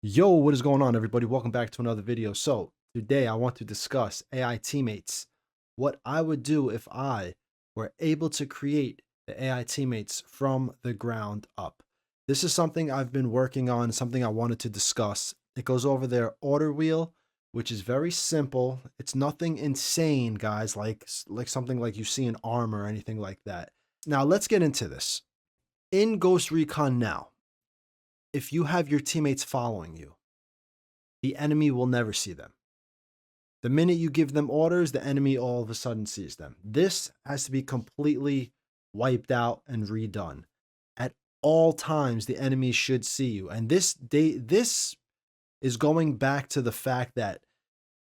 Yo, what is going on, everybody? Welcome back to another video. So, today I want to discuss AI teammates. What I would do if I were able to create the AI teammates from the ground up. This is something I've been working on, something I wanted to discuss. It goes over their order wheel, which is very simple. It's nothing insane, guys, like something like you see in ARM or anything like that. Now, let's get into this. In Ghost Recon now, if you have your teammates following you, the enemy will never see them. The minute you give them orders, the enemy all of a sudden sees them. This has to be completely wiped out and redone. At all times, the enemy should see you. And this is going back to the fact that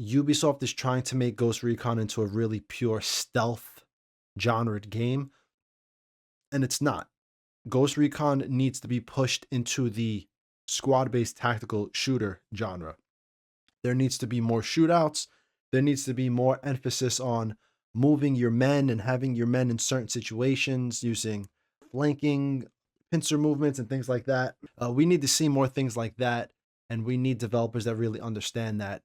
Ubisoft is trying to make Ghost Recon into a really pure stealth genre game, and it's not. Ghost Recon needs to be pushed into the squad-based tactical shooter genre. There needs to be more shootouts. There needs to be more emphasis on moving your men and having your men in certain situations using flanking, pincer movements, and things like that. We need to see more things like that. And we need developers that really understand that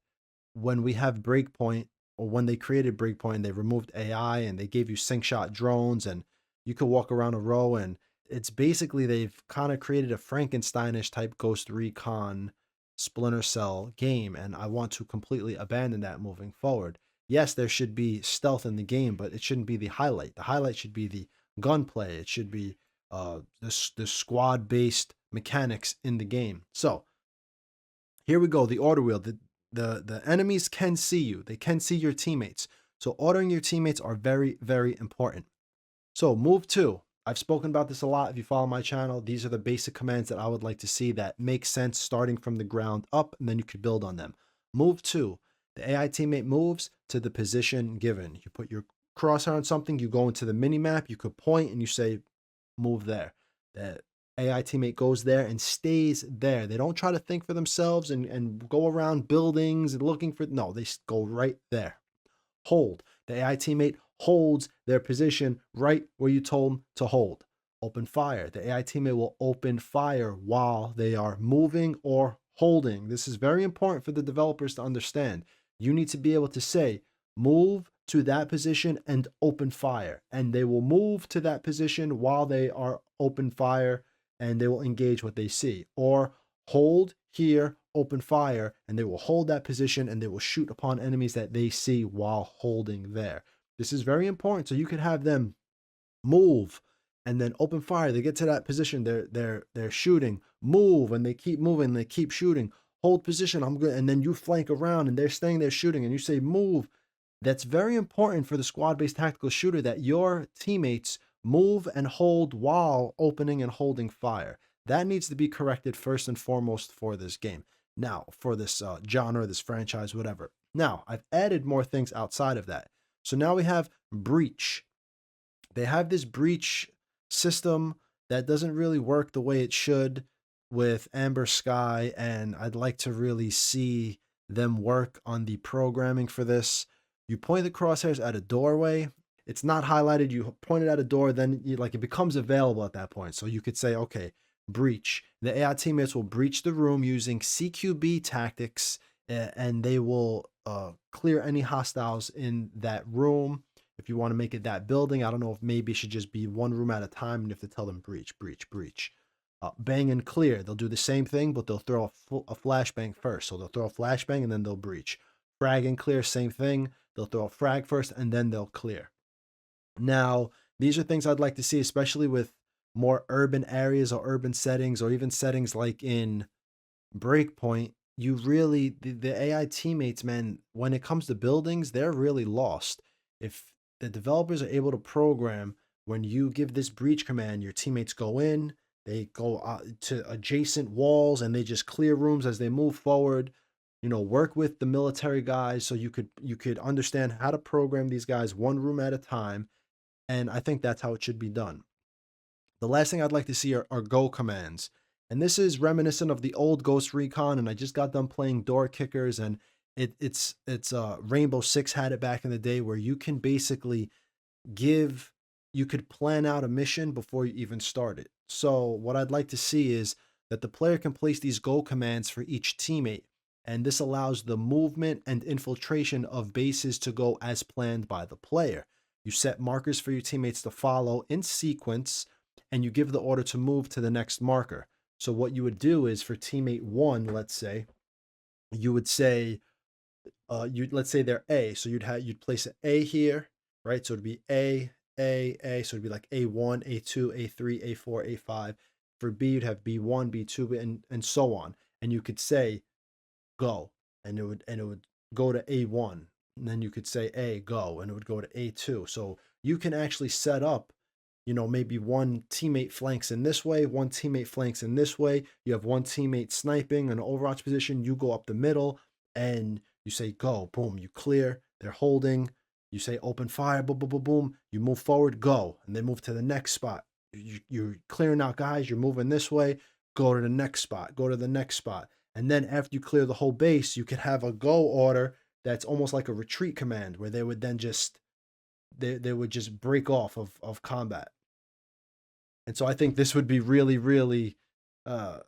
when we have Breakpoint, or when they created Breakpoint, they removed AI and they gave you sync shot drones and you could walk around a row, and it's basically they've kind of created a Frankensteinish type Ghost Recon Splinter Cell game, and I want to completely abandon that moving forward. Yes, there should be stealth in the game, but it shouldn't be the highlight. The highlight should be the gunplay. It should be the squad based mechanics in the game. So here we go. The order wheel. The enemies can see you. They can see your teammates. So ordering your teammates are very, very important. So move two. I've spoken about this a lot. If you follow my channel, these are the basic commands that I would like to see that make sense starting from the ground up, and then you could build on them. Move two. The AI teammate moves to the position given. You put your crosshair on something, you go into the mini map, you could point and you say, move there. The AI teammate goes there and stays there. They don't try to think for themselves and go around buildings and looking for, no, they go right there. Hold. The AI teammate holds their position right where you told them to hold. Open fire. The AI teammate will open fire while they are moving or holding. This is very important for the developers to understand. You need to be able to say, move to that position and open fire. And they will move to that position while they are open fire, and they will engage what they see. Or hold here, open fire, and they will hold that position and they will shoot upon enemies that they see while holding there. This is very important. So you could have them move and then open fire. They get to that position, they're shooting, move, and they keep moving, they keep shooting, hold position, I'm good, and then you flank around and they're staying there shooting and you say move. That's very important for the squad-based tactical shooter, that your teammates move and hold while opening and holding fire. That needs to be corrected first and foremost for this game. Now, for this genre, this franchise, whatever. Now, I've added more things outside of that. So now we have breach. They have this breach system that doesn't really work the way it should with Amber Sky, and I'd like to really see them work on the programming for this. You point the crosshairs at a doorway. It's not highlighted. You point it at a door, then it becomes available at that point. So you could say, okay, breach. The AI teammates will breach the room using CQB tactics, and they will clear any hostiles in that room. If you want to make it that building, I don't know if maybe it should just be one room at a time and you have to tell them breach, breach, breach. Bang and clear. They'll do the same thing, but they'll throw a flashbang first. So they'll throw a flashbang and then they'll breach. Frag and clear, same thing. They'll throw a frag first and then they'll clear. Now, these are things I'd like to see, especially with more urban areas or urban settings, or even settings like in Breakpoint. You really, the AI teammates, man, when it comes to buildings, they're really lost. If the developers are able to program, when you give this breach command, your teammates go in, they go to adjacent walls and they just clear rooms as they move forward. Work with the military guys so you could understand how to program these guys one room at a time. And I think that's how it should be done. The last thing I'd like to see are go commands. And this is reminiscent of the old Ghost Recon, and I just got done playing Door Kickers, and it's Rainbow Six had it back in the day, where you can basically you could plan out a mission before you even start it. So what I'd like to see is that the player can place these go commands for each teammate, and this allows the movement and infiltration of bases to go as planned by the player. You set markers for your teammates to follow in sequence, and you give the order to move to the next marker. So what you would do is for teammate one, let's say, you would say, you let's say they're A, so you'd place an A here, right? So it'd be A. So it'd be like A1, A2, A3, A4, A5. For B, you'd have B1, B2, and so on. And you could say go, and it would go to A1, and then you could say A go, and it would go to A2. So you can actually set up, maybe one teammate flanks in this way, one teammate flanks in this way. You have one teammate sniping in an Overwatch position. You go up the middle, and you say go, boom, you clear. They're holding. You say open fire, boom, boom, boom, boom. You move forward, go, and then move to the next spot. You're clearing out guys. You're moving this way. Go to the next spot. Go to the next spot. And then after you clear the whole base, you could have a go order that's almost like a retreat command where they would then just they would just break off of combat. And so I think this would be really, really uh,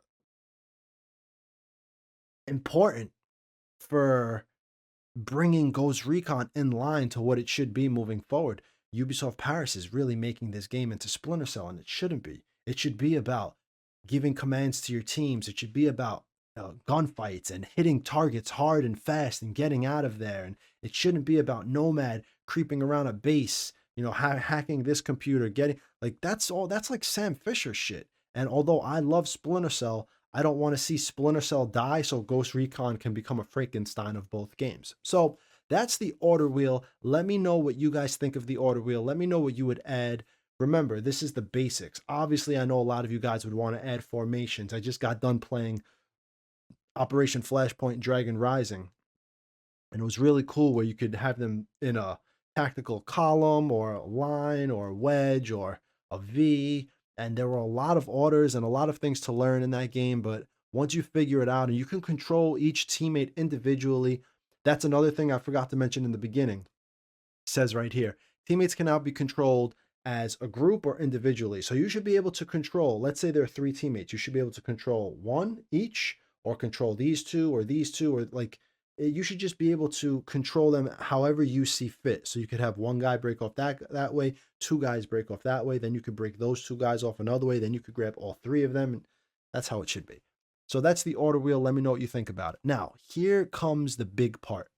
important for bringing Ghost Recon in line to what it should be moving forward. Ubisoft Paris is really making this game into Splinter Cell, and it shouldn't be. It should be about giving commands to your teams. It should be about gunfights and hitting targets hard and fast and getting out of there. And it shouldn't be about Nomad creeping around a base, hacking this computer, getting like that's all. That's like Sam Fisher shit. And although I love Splinter Cell, I don't want to see Splinter Cell die so Ghost Recon can become a Frankenstein of both games. So that's the order wheel. Let me know what you guys think of the order wheel. Let me know what you would add. Remember, this is the basics. Obviously, I know a lot of you guys would want to add formations. I just got done playing Operation Flashpoint Dragon Rising, and it was really cool where you could have them in a tactical column or a line or a wedge or a V. And there were a lot of orders and a lot of things to learn in that game. But once you figure it out and you can control each teammate individually, that's another thing I forgot to mention in the beginning. It says right here, teammates can now be controlled as a group or individually. So you should be able to control, let's say there are 3 teammates, you should be able to control one each or control these two, or like you should just be able to control them however you see fit. So you could have one guy break off that way, 2 guys break off that way, then you could break those 2 guys off another way, then you could grab all 3 of them, and that's how it should be. So that's the order wheel. Let me know what you think about it. Now, here comes the big part.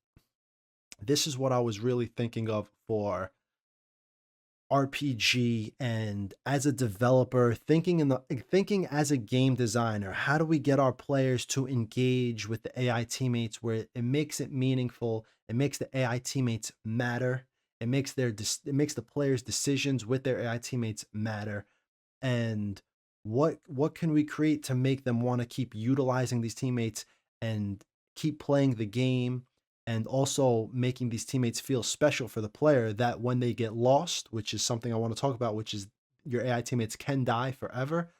This is what I was really thinking of for RPG, and as a developer, thinking as a game designer, how do we get our players to engage with the AI teammates where it makes it meaningful, it makes the AI teammates matter, it makes the players' decisions with their AI teammates matter, and what can we create to make them want to keep utilizing these teammates and keep playing the game, and also making these teammates feel special for the player, that when they get lost, which is something I want to talk about, which is your AI teammates can die forever,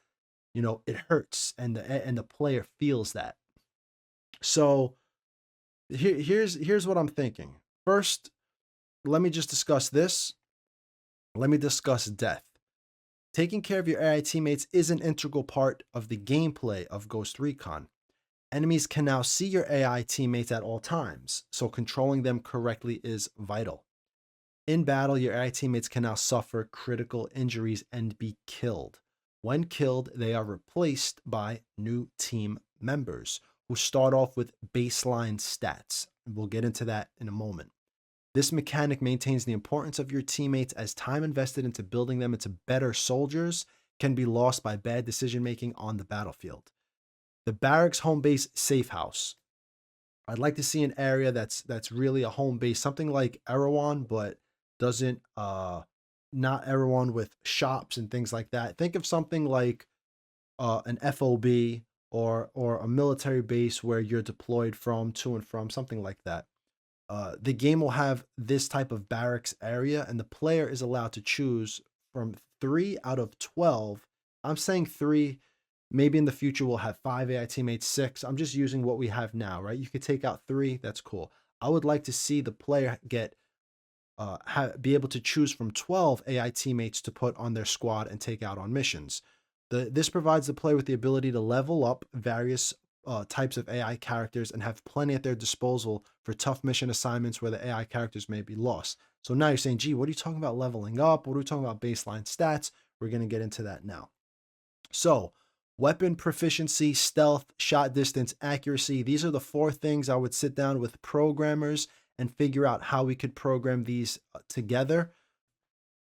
it hurts, and the player feels that. So here's what I'm thinking. First, let me just discuss this. Let me discuss death. Taking care of your AI teammates is an integral part of the gameplay of Ghost Recon. Enemies can now see your AI teammates at all times, so controlling them correctly is vital. In battle, your AI teammates can now suffer critical injuries and be killed. When killed, they are replaced by new team members who start off with baseline stats. We'll get into that in a moment. This mechanic maintains the importance of your teammates, as time invested into building them into better soldiers can be lost by bad decision making on the battlefield. The barracks home base safe house. I'd like to see an area that's really a home base, something like Erewhon, but doesn't not Erewhon with shops and things like that. Think of something like an FOB or a military base where you're deployed from, to and from, something like that. The game will have this type of barracks area, and the player is allowed to choose from 3 out of 12. I'm saying 3. Maybe in the future we'll have 5 AI teammates, 6. I'm just using what we have now, right? You could take out 3. That's cool. I would like to see the player get be able to choose from 12 AI teammates to put on their squad and take out on missions. This provides the player with the ability to level up various types of AI characters and have plenty at their disposal for tough mission assignments where the AI characters may be lost. So now you're saying, gee, what are you talking about leveling up? What are we talking about baseline stats? We're going to get into that now. So, weapon proficiency, stealth, shot distance, accuracy. These are the 4 things I would sit down with programmers and figure out how we could program these together.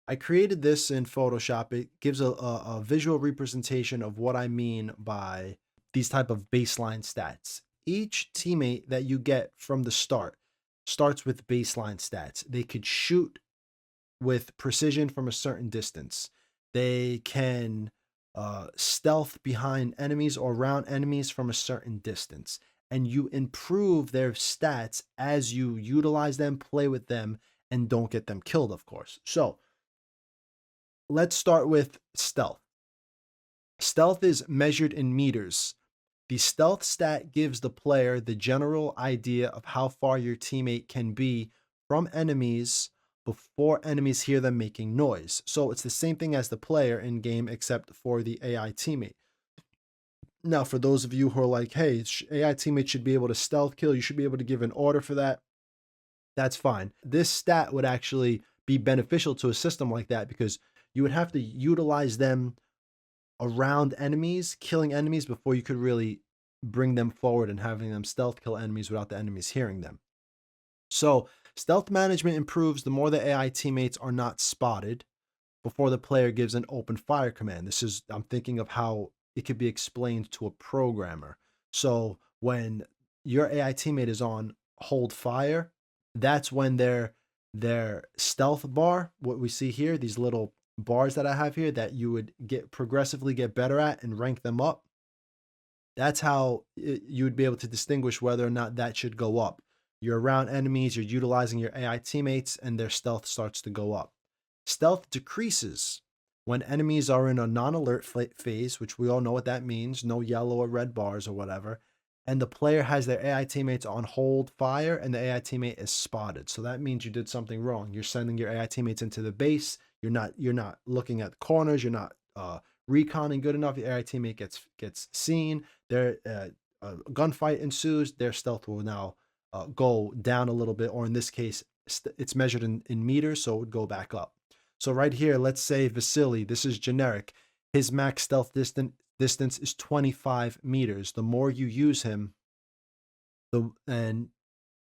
I created this in Photoshop. It gives a visual representation of what I mean by these type of baseline stats. Each teammate that you get from the start starts with baseline stats. They could shoot with precision from a certain distance. They can stealth behind enemies or around enemies from a certain distance. And you improve their stats as you utilize them, play with them, and don't get them killed, of course. So let's start with stealth. Stealth is measured in meters. The stealth stat gives the player the general idea of how far your teammate can be from enemies before enemies hear them making noise. So it's the same thing as the player in game, except for the AI teammate. Now, for those of you who are like, hey, AI teammate should be able to stealth kill, you should be able to give an order for that. That's fine. This stat would actually be beneficial to a system like that because you would have to utilize them around enemies, killing enemies before you could really bring them forward and having them stealth kill enemies without the enemies hearing them. So stealth management improves the more the AI teammates are not spotted before the player gives an open fire command. I'm thinking of how it could be explained to a programmer. So when your AI teammate is on hold fire, that's when their stealth bar, what we see here, these little bars that I have here that you would progressively get better at and rank them up. That's how you would be able to distinguish whether or not that should go up. You're around enemies, you're utilizing your AI teammates, and their stealth starts to go up. Stealth decreases when enemies are in a non-alert phase, which we all know what that means, no yellow or red bars or whatever, and the player has their AI teammates on hold fire and the AI teammate is spotted. So that means you did something wrong. You're sending your AI teammates into the base. You're not looking at the corners. You're not reconning good enough. Your AI teammate gets seen. Their gunfight ensues. Their stealth will now go down a little bit, or in this case, it's measured in meters, so it would go back up. So right here, let's say Vasily, this is generic. His max stealth distance is 25 meters. The more you use him, and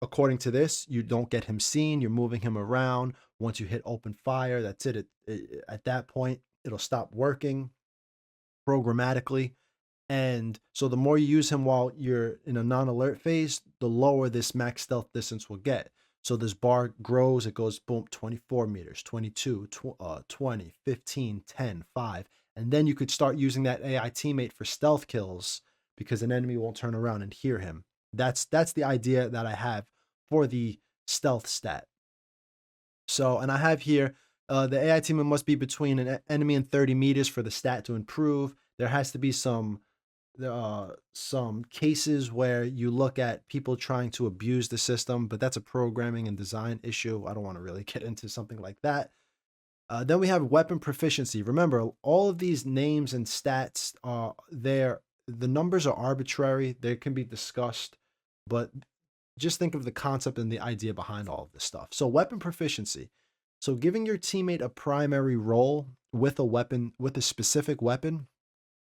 according to this, you don't get him seen. You're moving him around. Once you hit open fire, that's it. At that point, it'll stop working programmatically. And so the more you use him while you're in a non-alert phase, the lower this max stealth distance will get. So this bar grows, it goes boom, 24 meters, 22, 20, 15, 10, 5. And then you could start using that AI teammate for stealth kills because an enemy won't turn around and hear him. That's the idea that I have for the stealth stat. So, and I have here, the AI teammate must be between an enemy and 30 meters for the stat to improve. There has to be some cases where you look at people trying to abuse the system, but that's a programming and design issue. I don't want to really get into something like that. Then we have weapon proficiency. Remember, all of these names and stats are there. The numbers are arbitrary. They can be discussed, but just think of the concept and the idea behind all of this stuff. So weapon proficiency. So giving your teammate a primary role with a weapon, with a specific weapon,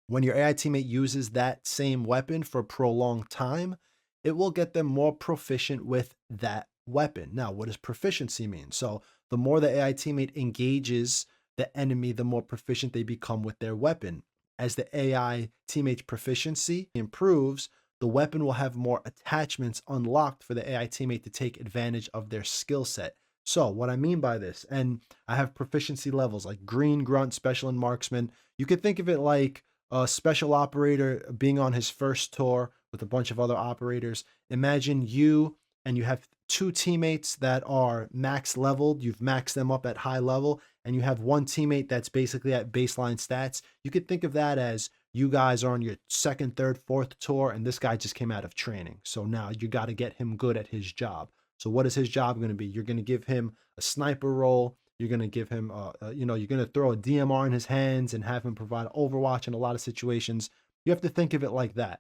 when your AI teammate uses that same weapon for a prolonged time, it will get them more proficient with that weapon. Now, what does proficiency mean? So the more the AI teammate engages the enemy, the more proficient they become with their weapon. As the AI teammate's proficiency improves, the weapon will have more attachments unlocked for the AI teammate to take advantage of their skill set. So what I mean by this, and I have proficiency levels like green, grunt, special, and marksman. You could think of it like a special operator being on his first tour with a bunch of other operators. Imagine you have 2 teammates that are max leveled. You've maxed them up at high level, and you have 1 teammate that's basically at baseline stats. You could think of that as you guys are on your 2nd, 3rd, 4th tour, and this guy just came out of training. So now you got to get him good at his job. So what is his job going to be? You're going to give him a sniper role. You're going to give him, you're going to throw a DMR in his hands and have him provide Overwatch in a lot of situations. You have to think of it like that.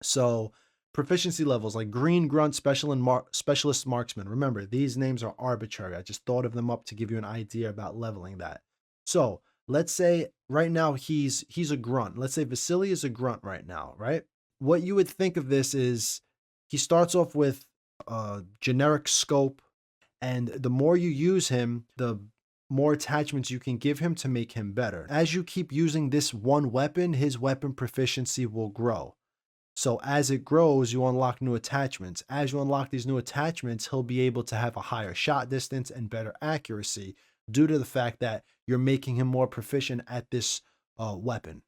So proficiency levels like Green Grunt, Specialist Marksman. Remember, these names are arbitrary. I just thought of them up to give you an idea about leveling that. So let's say right now he's a grunt. Let's say Vasily is a grunt right now, right? What you would think of this is he starts off with a generic scope, and the more you use him, the more attachments you can give him to make him better. As you keep using this one weapon, his weapon proficiency will grow. So as it grows, you unlock new attachments. As you unlock these new attachments, he'll be able to have a higher shot distance and better accuracy due to the fact that you're making him more proficient at this weapon.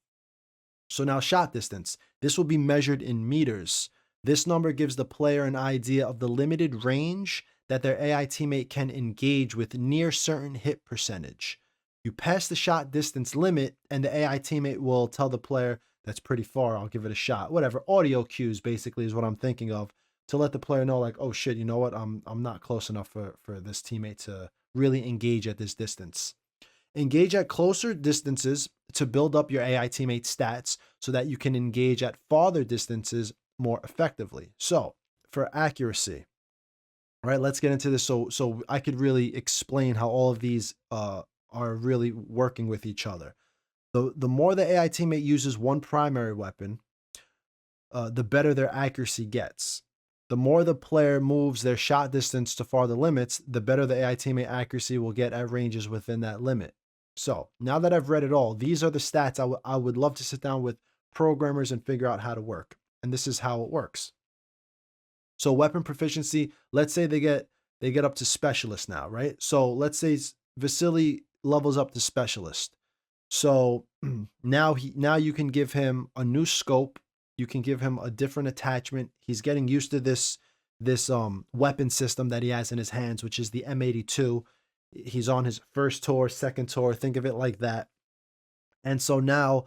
So now shot distance. This will be measured in meters. This number gives the player an idea of the limited range that their AI teammate can engage with near certain hit percentage. You pass the shot distance limit, and the AI teammate will tell the player, that's pretty far, I'll give it a shot. Whatever, audio cues basically is what I'm thinking of to let the player know, like, oh shit, you know what, I'm not close enough for this teammate to really engage at this distance. Engage at closer distances to build up your AI teammate stats so that you can engage at farther distances more effectively. So for accuracy, all right, let's get into this so I could really explain how all of these are really working with each other. The more the AI teammate uses one primary weapon, the better their accuracy gets. The more the player moves their shot distance to farther limits, the better the AI teammate accuracy will get at ranges within that limit. So now that I've read it all, these are the stats I would love to sit down with programmers and figure out how to work. And this is how it works. So weapon proficiency, let's say they get up to specialist now, right? So let's say Vasily levels up to specialist. So now you can give him a new scope. You can give him a different attachment. He's getting used to this weapon system that he has in his hands, which is the M82. He's on his first tour, second tour. Think of it like that. And so now,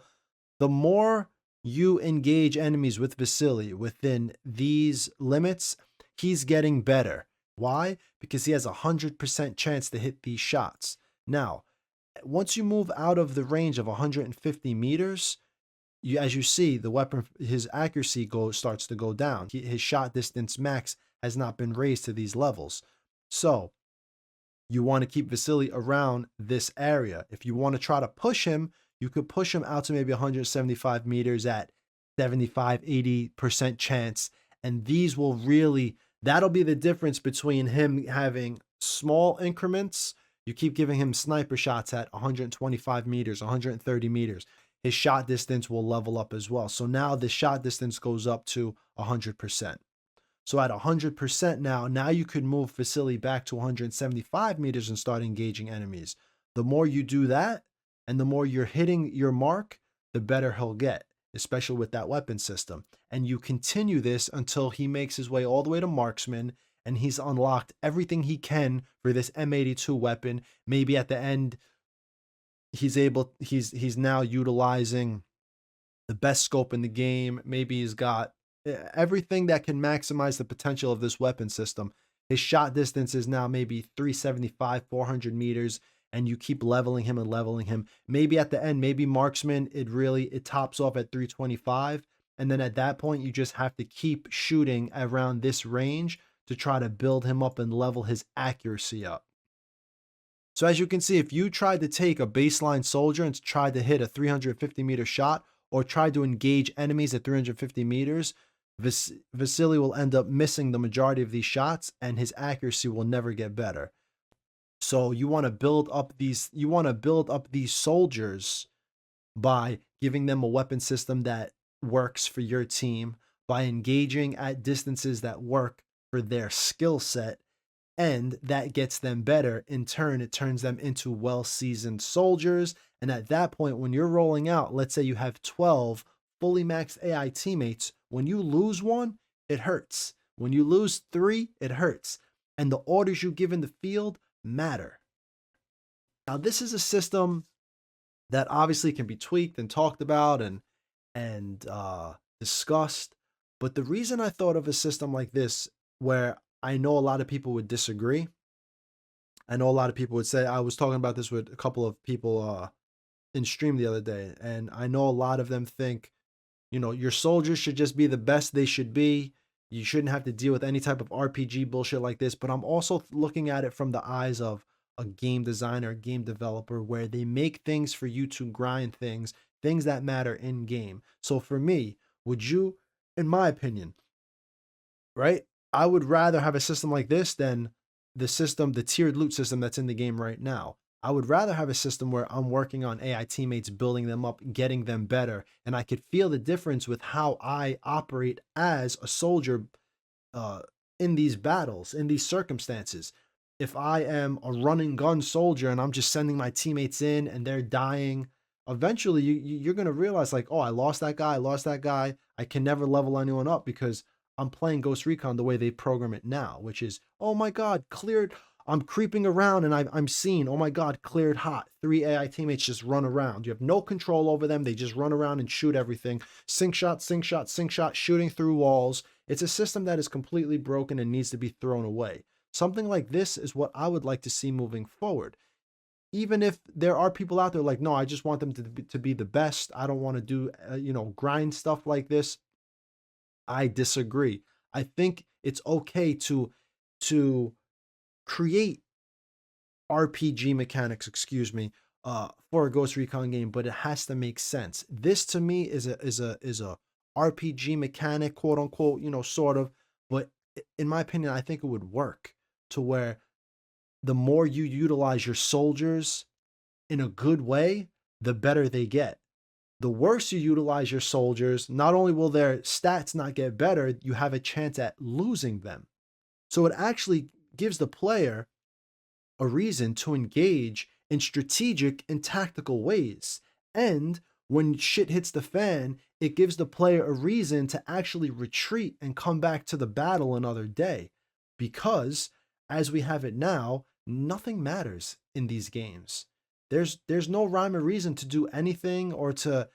the more you engage enemies with Vasily within these limits, he's getting better. Why? Because he has a 100% chance to hit these shots. Now, once you move out of the range of 150 meters, as you see, the weapon, his accuracy starts to go down. His shot distance max has not been raised to these levels. So you want to keep Vasily around this area. If you want to try to push him, you could push him out to maybe 175 meters at 75, 80% chance. And these will really, that'll be the difference between him having small increments. You keep giving him sniper shots at 125 meters, 130 meters. His shot distance will level up as well. So now the shot distance goes up to 100%. So at 100% now you could move Vasily back to 175 meters and start engaging enemies. The more you do that, and the more you're hitting your mark, the better he'll get, especially with that weapon system. And you continue this until he makes his way all the way to marksman, and he's unlocked everything he can for this M82 weapon. Maybe at the end, he's now utilizing the best scope in the game. Maybe he's got everything that can maximize the potential of this weapon system. His shot distance is now maybe 375, 400 meters, and you keep leveling him and leveling him. Maybe at the end, maybe marksman, it tops off at 325. And then at that point, you just have to keep shooting around this range to try to build him up and level his accuracy up. So as you can see, if you tried to take a baseline soldier and tried to hit a 350 meter shot, or tried to engage enemies at 350 meters, Vasily will end up missing the majority of these shots, and his accuracy will never get better. So you want to build up these soldiers by giving them a weapon system that works for your team, by engaging at distances that work for their skill set, and that gets them better. In turn, it turns them into well-seasoned soldiers. And at that point, when you're rolling out, let's say you have 12 fully maxed AI teammates, when you lose one, it hurts. When you lose 3, it hurts. And the orders you give in the field matter. Now, this is a system that obviously can be tweaked and talked about and discussed. But the reason I thought of a system like this, where I know a lot of people would disagree, I know a lot of people would say, I was talking about this with a couple of people in stream the other day, and I know a lot of them think, your soldiers should just be the best they should be. You shouldn't have to deal with any type of RPG bullshit like this. But I'm also looking at it from the eyes of a game designer, game developer, where they make things for you to grind things that matter in game. So for me, would you, in my opinion, right? I would rather have a system like this than the tiered loot system that's in the game right now. I would rather have a system where I'm working on AI teammates, building them up, getting them better, and I could feel the difference with how I operate as a soldier uh, in these battles, in these circumstances. If I am a running gun soldier and I'm just sending my teammates in and they're dying, eventually you're going to realize, like, oh, I lost that guy, I lost that guy. I can never level anyone up because I'm playing Ghost Recon the way they program it now, which is, oh my God, cleared. I'm creeping around and I'm seen. Oh my God, cleared hot. 3 AI teammates just run around. You have no control over them. They just run around and shoot everything. Sync shot, sync shot, sync shot, shooting through walls. It's a system that is completely broken and needs to be thrown away. Something like this is what I would like to see moving forward. Even if there are people out there like, no, I just want them to be the best. I don't want to do, grind stuff like this. I disagree. I think it's okay to create RPG mechanics, excuse me, for a Ghost Recon game, but it has to make sense. This to me is a RPG mechanic, quote unquote, sort of. But in my opinion, I think it would work to where the more you utilize your soldiers in a good way, the better they get. The worse you utilize your soldiers, not only will their stats not get better, you have a chance at losing them. So it actually gives the player a reason to engage in strategic and tactical ways. And when shit hits the fan, it gives the player a reason to actually retreat and come back to the battle another day. Because as we have it now, nothing matters in these games. There's no rhyme or reason to do anything or to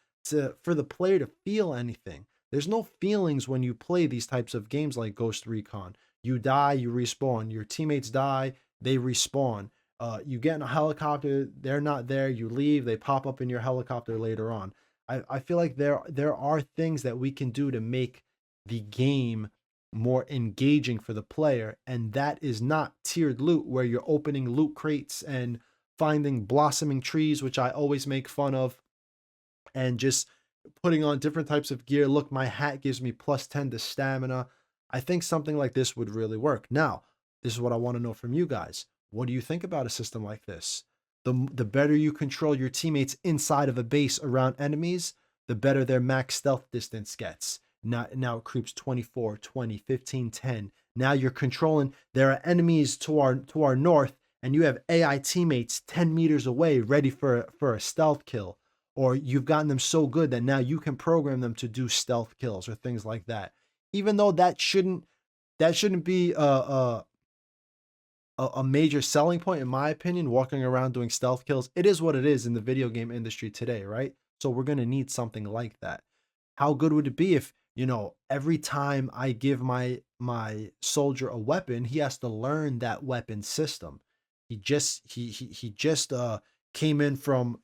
for the player to feel anything. There's no feelings when you play these types of games like Ghost Recon. You die, you respawn. Your teammates die, they respawn. You get in a helicopter, they're not there, you leave, they pop up in your helicopter later on. I feel like there are things that we can do to make the game more engaging for the player, and that is not tiered loot where you're opening loot crates and finding blossoming trees, which I always make fun of, and just putting on different types of gear. Look, my hat gives me plus 10 to stamina. I think something like this would really work. Now, this is what I want to know from you guys. What do you think about a system like this? The better you control your teammates inside of a base around enemies, the better their max stealth distance gets. Now it creeps 24, 20, 15, 10. Now you're controlling, there are enemies to our north, and you have AI teammates 10 meters away ready for a stealth kill. Or you've gotten them so good that now you can program them to do stealth kills or things like that. Even though that shouldn't be a major selling point, in my opinion, walking around doing stealth kills. It is what it is in the video game industry today, right? So we're going to need something like that. How good would it be if, every time I give my soldier a weapon, he has to learn that weapon system. He just came in from,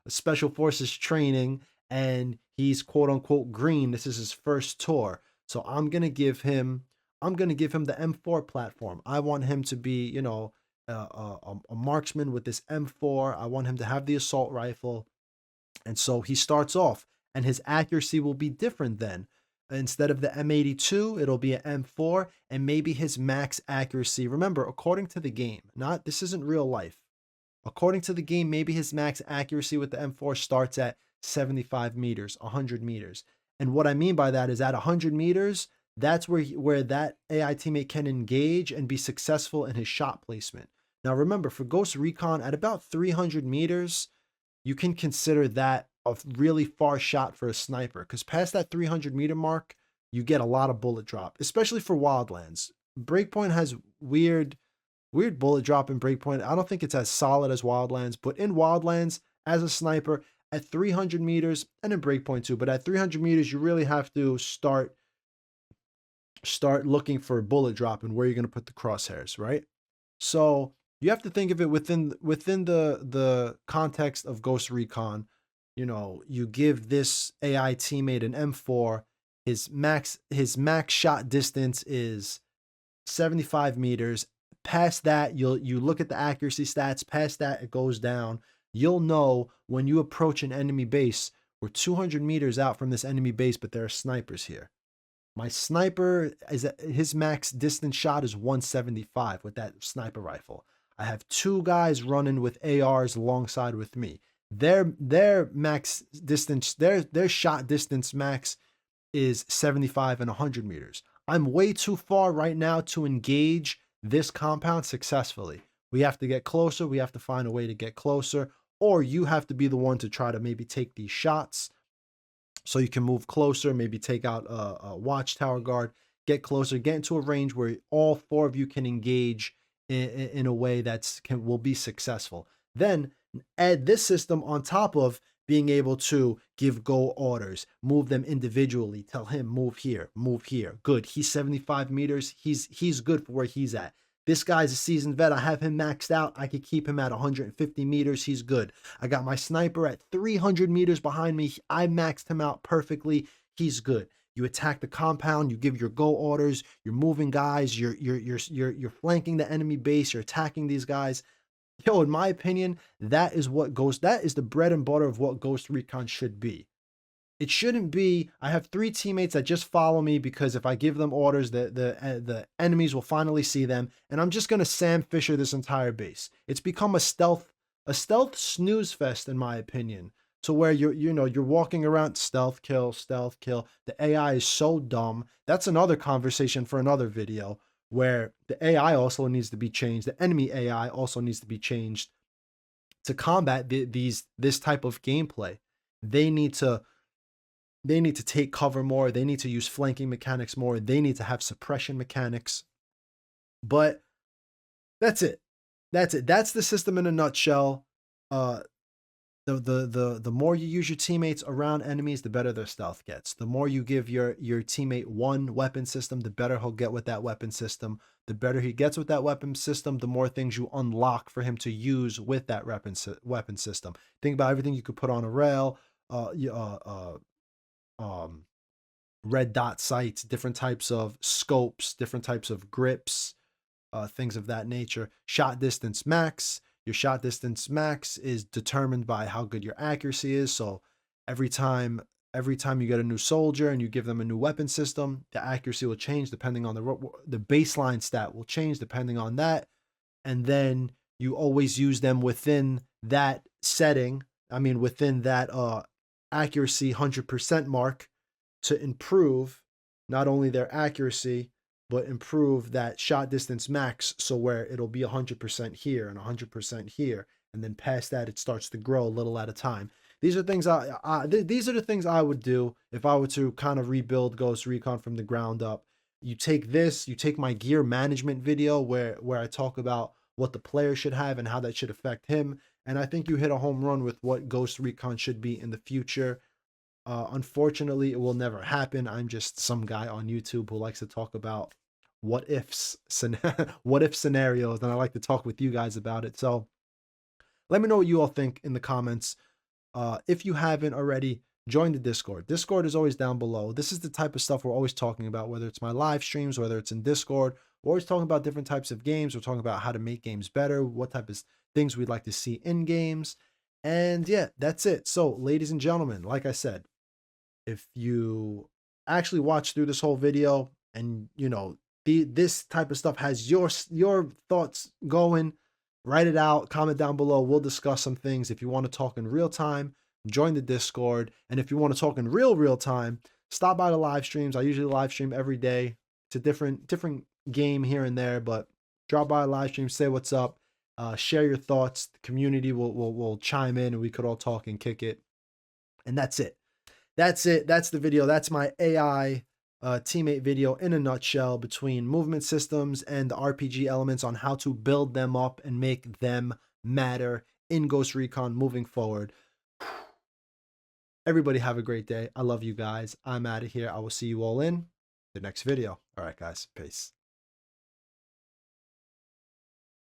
special forces training, and he's quote unquote green. This is his first tour. So I'm gonna give him the M4 platform. I want him to be, a marksman with this M4. I want him to have the assault rifle, and so he starts off, and his accuracy will be different then. Instead of the M82, it'll be an M4, and maybe his max accuracy. Remember, according to the game, not this isn't real life. According to the game, maybe his max accuracy with the M4 starts at 75 meters, 100 meters. And what I mean by that is at 100 meters, that's where that AI teammate can engage and be successful in his shot placement. Now, remember, for Ghost Recon, at about 300 meters, you can consider that a really far shot for a sniper, because past that 300-meter mark, you get a lot of bullet drop, especially for Wildlands. Breakpoint has weird bullet drop in Breakpoint. I don't think it's as solid as Wildlands, but in Wildlands, as a sniper, at 300 meters, and in Breakpoint too, but at 300 meters, you really have to start looking for bullet drop and where you're going to put the crosshairs, right? So you have to think of it within the context of Ghost Recon. You know, you give this AI teammate an M4. His max shot distance is 75 meters. Past that, you look at the accuracy stats. Past that, it goes down. You'll know when you approach an enemy base. We're 200 meters out from this enemy base, but there are snipers here. My sniper is his max distance shot is 175 with that sniper rifle. I have two guys running with ARs alongside with me. Their max distance, their shot distance max is 75 and 100 meters. I'm way too far right now to engage this compound successfully. We have to get closer. We have to find a way to get closer, or you have to be the one to try to maybe take these shots so you can move closer, maybe take out a watchtower guard, get closer, get into a range where all four of you can engage in a way will be successful. Then add this system on top of being able to give go orders, move them individually, tell him move here, move here. Good. He's 75 meters. He's good for where he's at. This guy's a seasoned vet. I have him maxed out. I could keep him at 150 meters. He's good. I got my sniper at 300 meters behind me. I maxed him out perfectly. He's good. You attack the compound. You give your go orders. You're moving guys. You're flanking the enemy base. You're attacking these guys. Yo, in my opinion, that is the bread and butter of what Ghost Recon should be. It shouldn't be, I have 3 teammates that just follow me because if I give them orders, the enemies will finally see them, and I'm just gonna Sam Fisher this entire base. It's become a stealth snooze fest, in my opinion, to where you're walking around, stealth kill, stealth kill. The AI is so dumb. That's another conversation for another video, where the AI also needs to be changed. The enemy AI also needs to be changed to combat this type of gameplay. They need to take cover more. They need to use flanking mechanics more. They need to have suppression mechanics. But that's it. That's the system in a nutshell. The more you use your teammates around enemies, the better their stealth gets. The more you give your teammate one weapon system, the better he'll get with that weapon system. The better he gets with that weapon system, the more things you unlock for him to use with that weapon system. Think about everything you could put on a rail. Red dot sights, different types of scopes, different types of grips, things of that nature. Shot distance max. Your shot distance max is determined by how good your accuracy is. So every time you get a new soldier and you give them a new weapon system, the accuracy will change depending on the baseline stat will change depending on that. And then you always use them within that setting. I mean, within that accuracy 100% mark, to improve not only their accuracy, but improve that shot distance max, so where it'll be 100% here and 100% here, and then past that it starts to grow a little at a time. These are things these are the things I would do if I were to kind of rebuild Ghost Recon from the ground up. You take my gear management video where I talk about what the player should have and how that should affect him, and I think you hit a home run with what Ghost Recon should be in the future. Unfortunately, it will never happen. I'm just some guy on YouTube who likes to talk about what ifs, what if scenarios, and I like to talk with you guys about it. So let me know what you all think in the comments. If you haven't already, join the Discord. Discord is always down below. This is the type of stuff we're always talking about, whether it's my live streams, whether it's in Discord. We're always talking about different types of games. We're talking about how to make games better, what type of things we'd like to see in games. And yeah, that's it. So, ladies and gentlemen, like I said, if you actually watch through this whole video and this type of stuff has your thoughts going, write it out, comment down below. We'll discuss some things. If you want to talk in real time, join the Discord. And if you want to talk in real time, stop by the live streams. I usually live stream every day. It's a different game here and there, but drop by a live stream, say what's up, share your thoughts. The community will chime in and we could all talk and kick it. And that's it. That's the video. That's my AI teammate video in a nutshell, between movement systems and the RPG elements on how to build them up and make them matter in Ghost Recon moving forward. Everybody have a great day. I love you guys. I'm out of here. I will see you all in the next video. All right, guys. Peace.